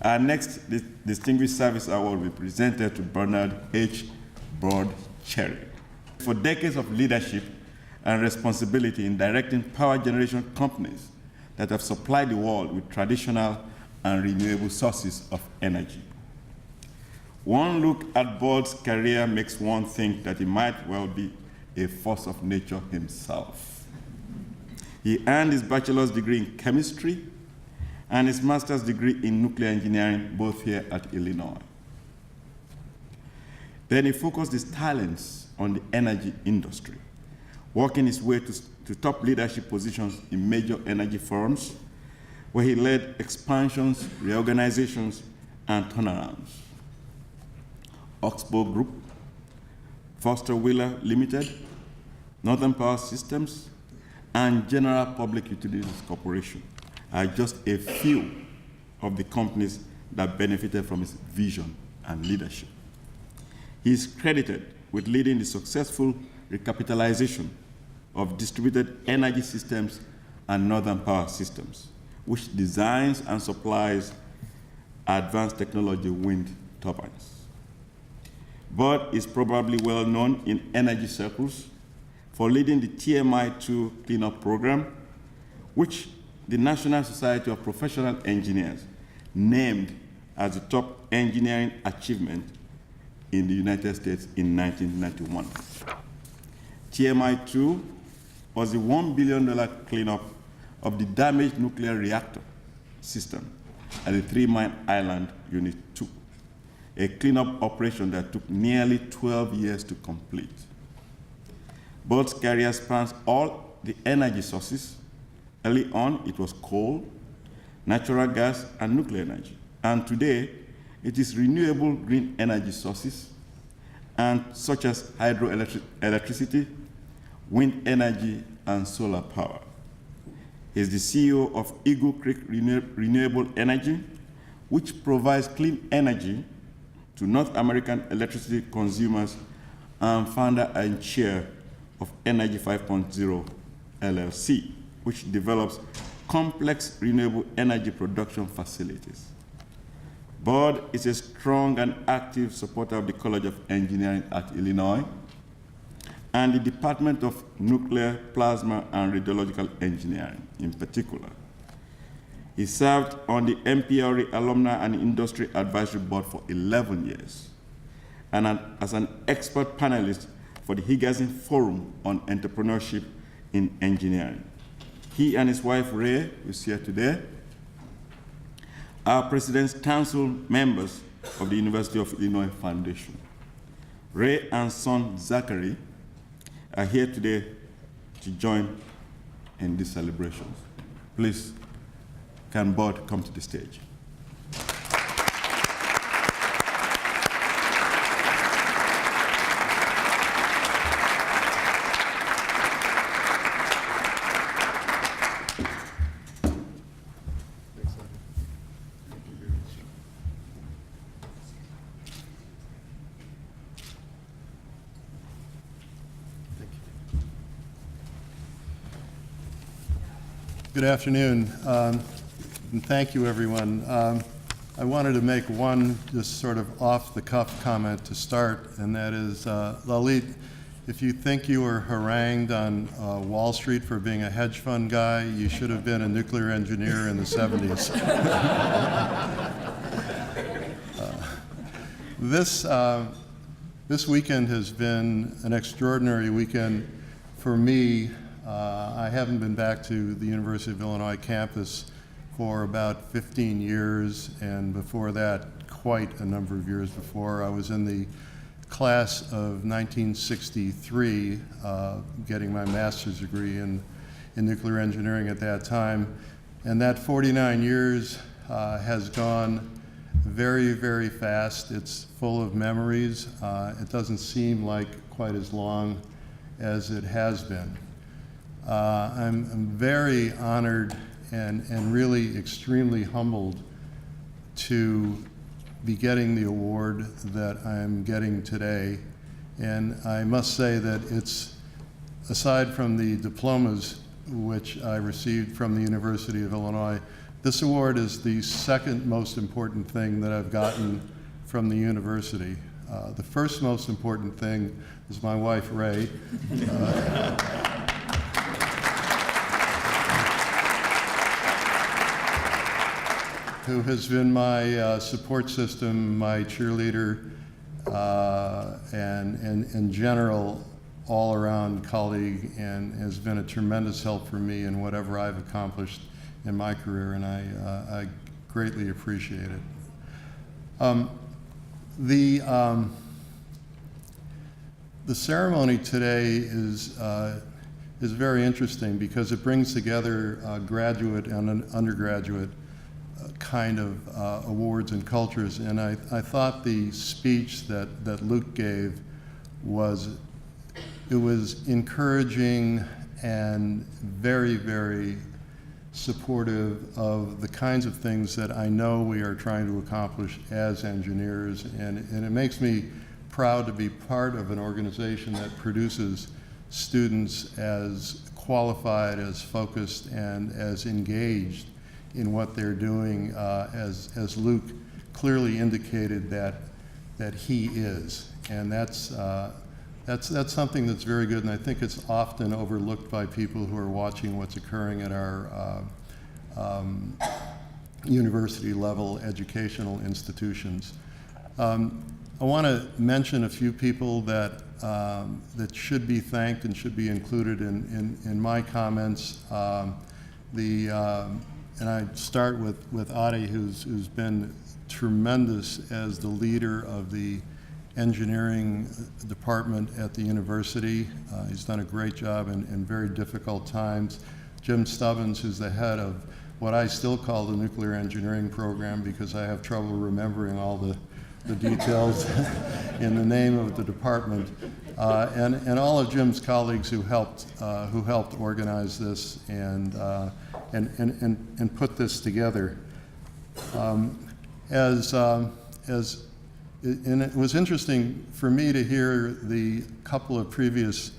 Our next Distinguished Service Award will be presented to Bernard H. Broad-Cherry for decades of leadership and responsibility in directing power generation companies that have supplied the world with traditional and renewable sources of energy. One look at Broad's career makes one think that he might well be a force of nature himself. He earned his bachelor's degree in chemistry and his master's degree in nuclear engineering, both here at Illinois. Then he focused his talents on the energy industry, working his way to top leadership positions in major energy firms, where he led expansions, reorganizations, and turnarounds. Oxbow Group, Foster Wheeler Limited, Northern Power Systems, and General Public Utilities Corporation are just a few of the companies that benefited from his vision and leadership. He is credited with leading the successful recapitalization of distributed energy systems and Northern Power Systems, which designs and supplies advanced technology wind turbines. Bud is probably well known in energy circles for leading the TMI-2 cleanup program, which the National Society of Professional Engineers named as the top engineering achievement in the United States in 1991. TMI-2 was the $1 billion cleanup of the damaged nuclear reactor system at the Three Mile Island Unit 2, a cleanup operation that took nearly 12 years to complete. Bud's career spans all the energy sources. Early on, it was coal, natural gas, and nuclear energy. And today, it is renewable green energy sources, and such as hydroelectricity, wind energy, and solar power. He is the CEO of Eagle Creek Renewable Energy, which provides clean energy to North American electricity consumers, and founder and chair of Energy 5.0 LLC, which develops complex renewable energy production facilities. Bud is a strong and active supporter of the College of Engineering at Illinois and the Department of Nuclear, Plasma, and Radiological Engineering in particular. He served on the MPRE Alumni and Industry Advisory Board for 11 years and as an expert panelist for the Higazen Forum on Entrepreneurship in Engineering. He and his wife, Ray, who is here today, are President's Council members of the University of Illinois Foundation. Ray and son, Zachary, are here today to join in these celebrations. Please, can Bud come to the stage? Good afternoon, and thank you, everyone. I wanted to make one just sort of off-the-cuff comment to start, and that is, Lalit, if you think you were harangued on Wall Street for being a hedge fund guy, you should have been a nuclear engineer in the 70s. This weekend has been an extraordinary weekend for me. I haven't been back to the University of Illinois campus for about 15 years, and before that, quite a number of years before. I was in the class of 1963, getting my master's degree in nuclear engineering at that time. And that 49 years has gone very, very fast. It's full of memories. It doesn't seem like quite as long as it has been. I'm very honored and really extremely humbled to be getting the award that I'm getting today. And I must say that it's, aside from the diplomas which I received from the University of Illinois, This award is the second most important thing that I've gotten from the university. The first most important thing is my wife, Ray. Who has been my support system, my cheerleader, and in general, all-around colleague, and has been a tremendous help for me in whatever I've accomplished in my career, and I greatly appreciate it. The ceremony today is very interesting because it brings together graduate and undergraduate kind of awards and cultures, and I thought the speech that Luke gave was encouraging and very, very supportive of the kinds of things that I know we are trying to accomplish as engineers, and it makes me proud to be part of an organization that produces students as qualified, as focused, and as engaged in what they're doing, as Luke clearly indicated that he is, and that's something that's very good, and I think it's often overlooked by people who are watching what's occurring at our university level educational institutions. I want to mention a few people that should be thanked and should be included in my comments. And I start with Adi, who's been tremendous as the leader of the engineering department at the university. He's done a great job in very difficult times. Jim Stubbins, who's the head of what I still call the nuclear engineering program because I have trouble remembering all the details in the name of the department, and all of Jim's colleagues who helped organize this and put this together. And it was interesting for me to hear the couple of previous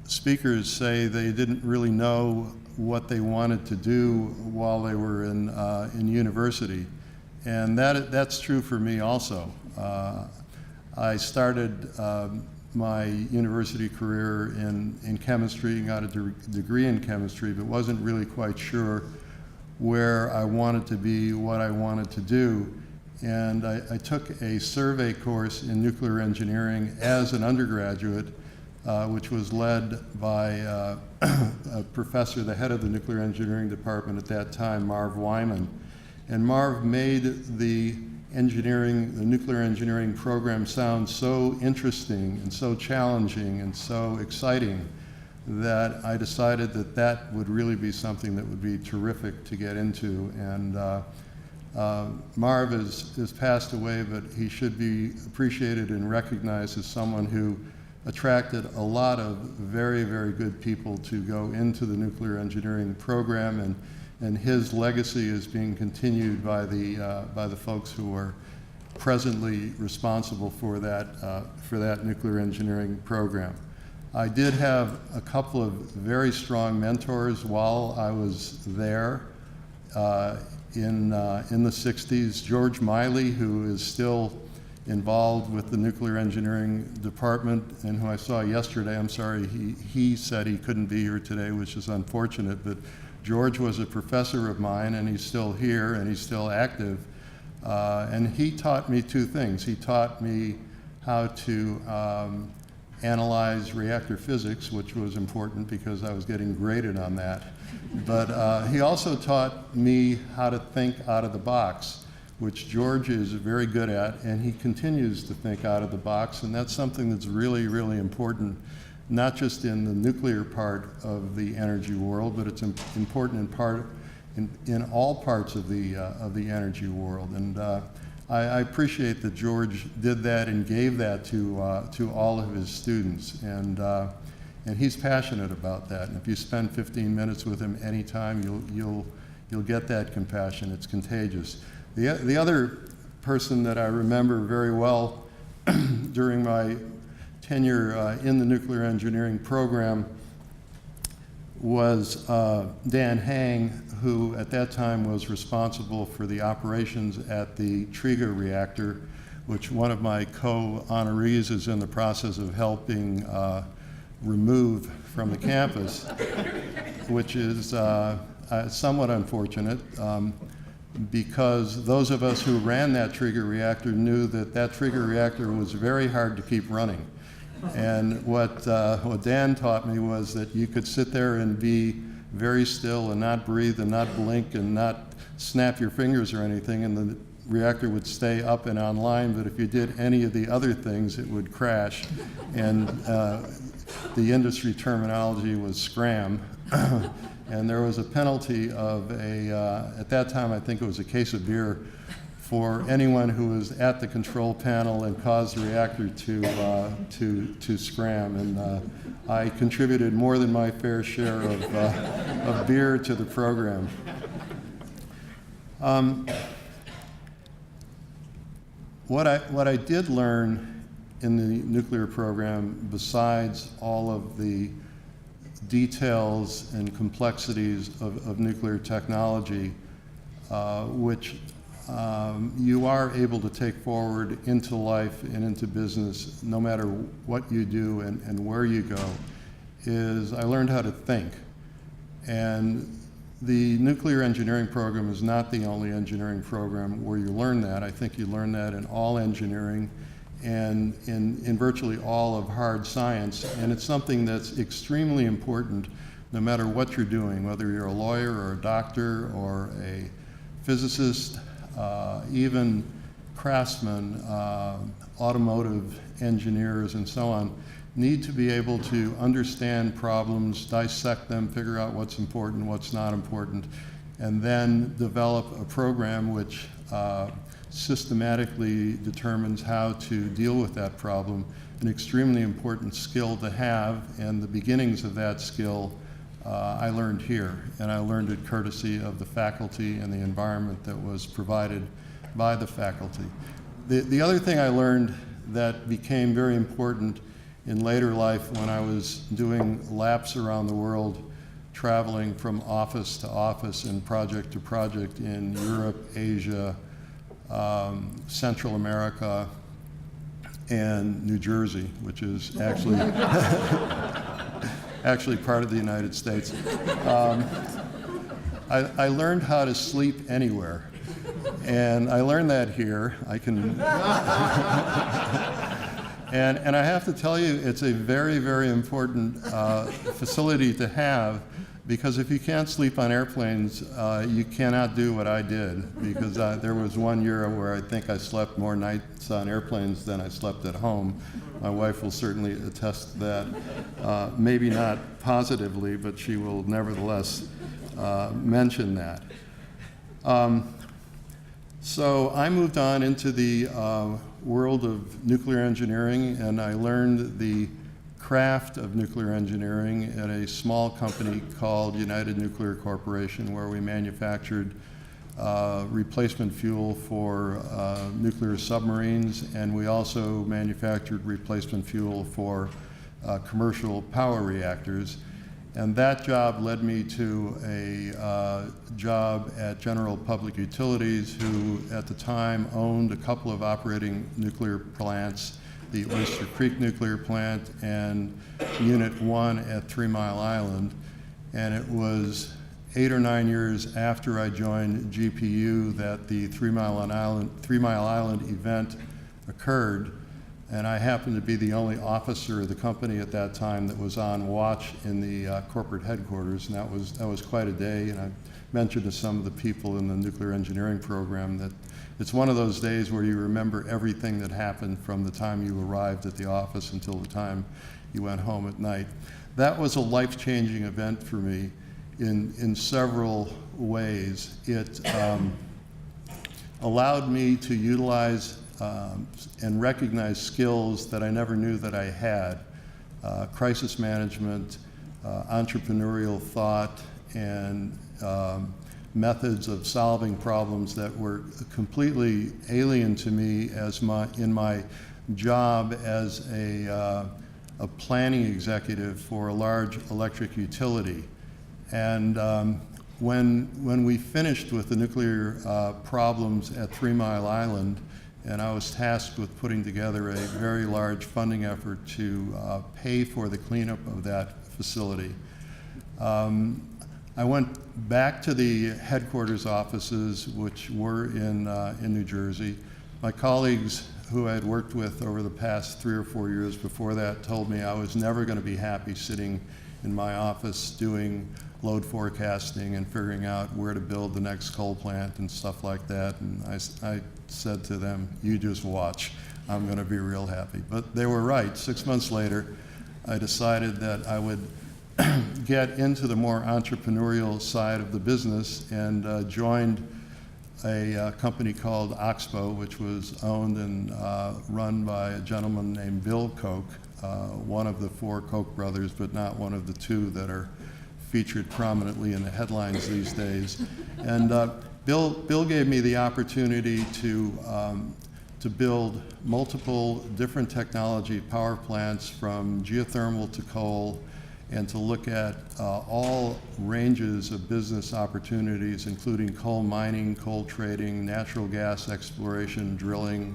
speakers say they didn't really know what they wanted to do while they were in university. And that's true for me also. I started my university career in chemistry, got a degree in chemistry, but wasn't really quite sure where I wanted to be, what I wanted to do. And I took a survey course in nuclear engineering as an undergraduate, which was led by a professor, the head of the nuclear engineering department at that time, Marv Wyman. And Marv made the nuclear engineering program sound so interesting and so challenging and so exciting that I decided that would really be something that would be terrific to get into. And Marv has passed away, but he should be appreciated and recognized as someone who attracted a lot of very, very good people to go into the nuclear engineering program, and his legacy is being continued by the folks who are presently responsible for that nuclear engineering program. I did have a couple of very strong mentors while I was there in the 60s. George Miley, who is still involved with the nuclear engineering department and who I saw yesterday. I'm sorry, he said he couldn't be here today, which is unfortunate, but George was a professor of mine, and he's still here, and he's still active. And he taught me two things. He taught me how to analyze reactor physics, which was important because I was getting graded on that. But he also taught me how to think out of the box, which George is very good at, and he continues to think out of the box, and that's something that's really, really important, not just in the nuclear part of the energy world, but it's important in all parts of the energy world. And I appreciate that George did that and gave that to all of his students, and he's passionate about that. And if you spend 15 minutes with him anytime, you'll get that compassion. It's contagious. The other person that I remember very well during my tenure in the nuclear engineering program was Dan Hang, who at that time was responsible for the operations at the Triga reactor, which one of my co-honorees is in the process of helping remove from the campus, which is somewhat unfortunate because those of us who ran that Triga reactor knew that that Triga reactor was very hard to keep running. And what Dan taught me was that you could sit there and be very still and not breathe and not blink and not snap your fingers or anything, and the reactor would stay up and online, but if you did any of the other things, it would crash. And the industry terminology was scram. And there was a penalty of at that time, I think it was a case of beer for anyone who was at the control panel and caused the reactor to scram. And I contributed more than my fair share of beer to the program. What I did learn in the nuclear program, besides all of the details and complexities of nuclear technology, which you are able to take forward into life and into business no matter what you do and where you go, is I learned how to think. And the nuclear engineering program is not the only engineering program where you learn that. I think you learn that in all engineering and in virtually all of hard science. And it's something that's extremely important no matter what you're doing, whether you're a lawyer or a doctor or a physicist, even craftsmen, automotive engineers, and so on, need to be able to understand problems, dissect them, figure out what's important, what's not important, and then develop a program which systematically determines how to deal with that problem. An extremely important skill to have, and the beginnings of that skill I learned here, and I learned it courtesy of the faculty and the environment that was provided by the faculty. The other thing I learned that became very important in later life when I was doing laps around the world, traveling from office to office and project to project in Europe, Asia, Central America, and New Jersey, which is actually actually part of the United States. I learned how to sleep anywhere, and I learned that here. I can, and I have to tell you, it's a very, very important facility to have, because if you can't sleep on airplanes, you cannot do what I did, because there was one year where I think I slept more nights on airplanes than I slept at home. My wife will certainly attest to that. Maybe not positively, but she will nevertheless mention that. So I moved on into the world of nuclear engineering, and I learned the craft of nuclear engineering at a small company called United Nuclear Corporation, where we manufactured replacement fuel for nuclear submarines, and we also manufactured replacement fuel for commercial power reactors. And that job led me to a job at General Public Utilities, who at the time owned a couple of operating nuclear plants, the Oyster Creek Nuclear Plant and Unit 1 at 3 Mile Island. And it was 8 or 9 years after I joined GPU that the 3 Mile Island event occurred. And I happened to be the only officer of the company at that time that was on watch in the corporate headquarters, and that was quite a day. And I mentioned to some of the people in the nuclear engineering program that it's one of those days where you remember everything that happened from the time you arrived at the office until the time you went home at night. That was a life-changing event for me in several ways. It allowed me to utilize and recognize skills that I never knew that I had. Crisis management, entrepreneurial thought, and methods of solving problems that were completely alien to me in my job as a planning executive for a large electric utility. And when we finished with the nuclear problems at 3 Mile Island, and I was tasked with putting together a very large funding effort to pay for the cleanup of that facility, I went back to the headquarters offices, which were in New Jersey. My colleagues who I had worked with over the past 3 or 4 years before that told me I was never going to be happy sitting in my office doing load forecasting and figuring out where to build the next coal plant and stuff like that. And I said to them, you just watch, I'm going to be real happy. But they were right. 6 months later, I decided that I would get into the more entrepreneurial side of the business and joined a company called Oxbow, which was owned and run by a gentleman named Bill Koch, one of the 4 Koch brothers, but not one of the 2 that are featured prominently in the headlines these days. And Bill gave me the opportunity to build multiple different technology power plants, from geothermal to coal, and to look at all ranges of business opportunities, including coal mining, coal trading, natural gas exploration, drilling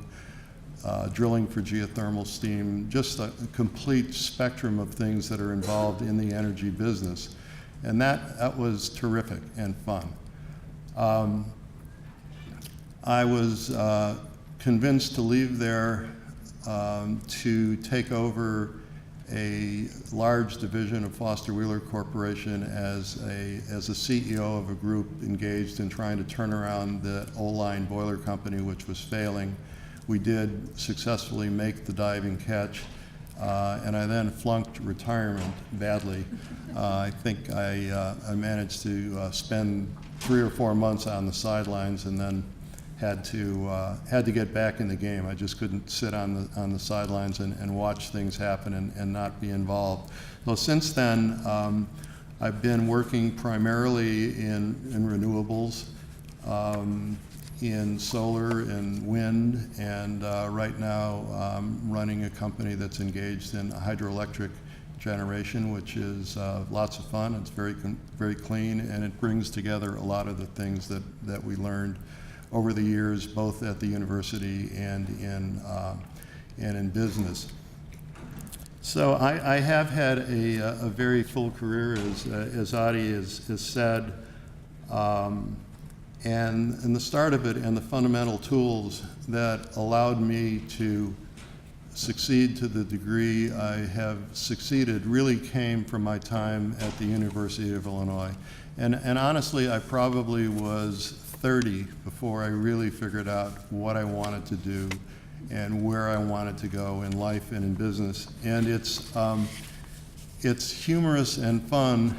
for geothermal steam, just a complete spectrum of things that are involved in the energy business. And that was terrific and fun. I was convinced to leave there to take over a large division of Foster Wheeler Corporation as a CEO of a group engaged in trying to turn around the O-line boiler company, which was failing. We did successfully make the diving catch, and I then flunked retirement badly. I think I managed to spend 3 or 4 months on the sidelines, and then had to get back in the game. I just couldn't sit on the sidelines and watch things happen and not be involved. Well, since then, I've been working primarily in renewables, in solar and wind, and right now running a company that's engaged in hydroelectric generation, which is lots of fun. It's very clean, and it brings together a lot of the things that we learned over the years, both at the university and in business. So I have had a very full career, as Adi has said, and the start of it and the fundamental tools that allowed me to succeed to the degree I have succeeded really came from my time at the University of Illinois. And honestly, I probably was 30 before I really figured out what I wanted to do and where I wanted to go in life and in business. And it's humorous and fun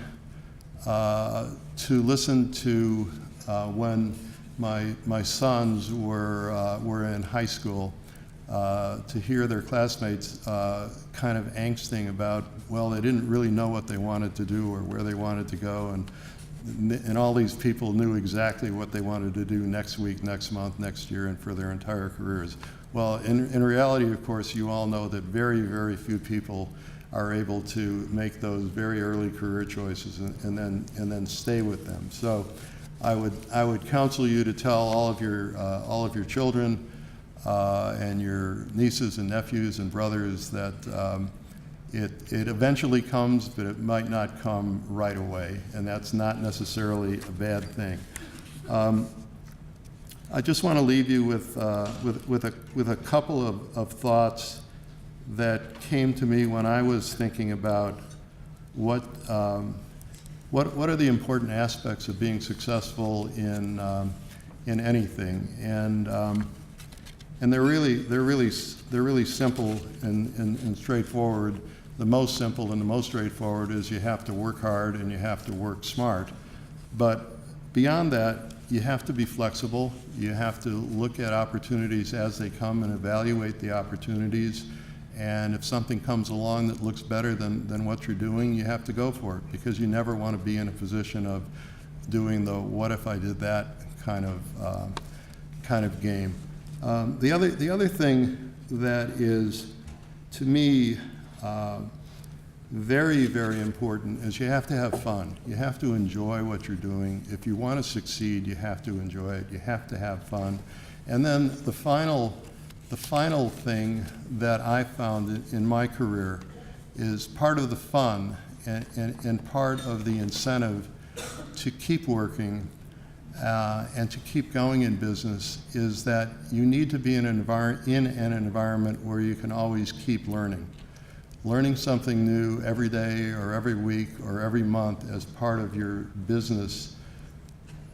to listen to when my sons were in high school, to hear their classmates kind of angsting about, well, they didn't really know what they wanted to do or where they wanted to go, and all these people knew exactly what they wanted to do next week, next month, next year, and for their entire careers. Well, in reality, of course, you all know that very, very few people are able to make those very early career choices and then stay with them. So I would counsel you to tell all of your children and your nieces and nephews and brothers that it eventually comes, but it might not come right away, and that's not necessarily a bad thing. I just want to leave you with a couple of thoughts that came to me when I was thinking about what are the important aspects of being successful in anything, and they're really simple and straightforward. The most simple and the most straightforward is you have to work hard and you have to work smart. But beyond that, you have to be flexible. You have to look at opportunities as they come and evaluate the opportunities. And if something comes along that looks better than what you're doing, you have to go for it, because you never want to be in a position of doing the what if I did that kind of game. The other thing that is, to me, very, very important is you have to have fun. You have to enjoy what you're doing. If you want to succeed, you have to enjoy it. You have to have fun. And then the final thing that I found in my career is part of the fun and part of the incentive to keep working and to keep going in business is that you need to be in an environment where you can always keep learning. Learning something new every day or every week or every month as part of your business,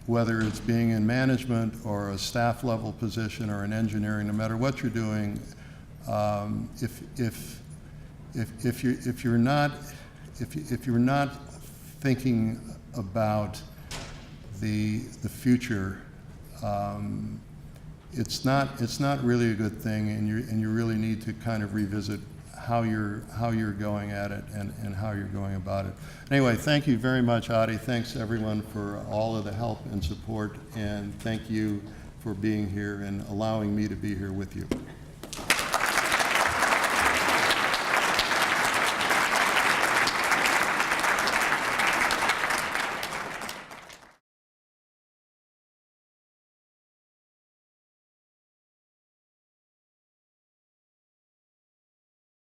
whether it's being in management or a staff level position or in engineering, no matter what you're doing, if you're not thinking about the future, it's not really a good thing, and you really need to kind of revisit how you're going at it and how you're going about it. Anyway, thank you very much, Adi. Thanks everyone for all of the help and support, and thank you for being here and allowing me to be here with you.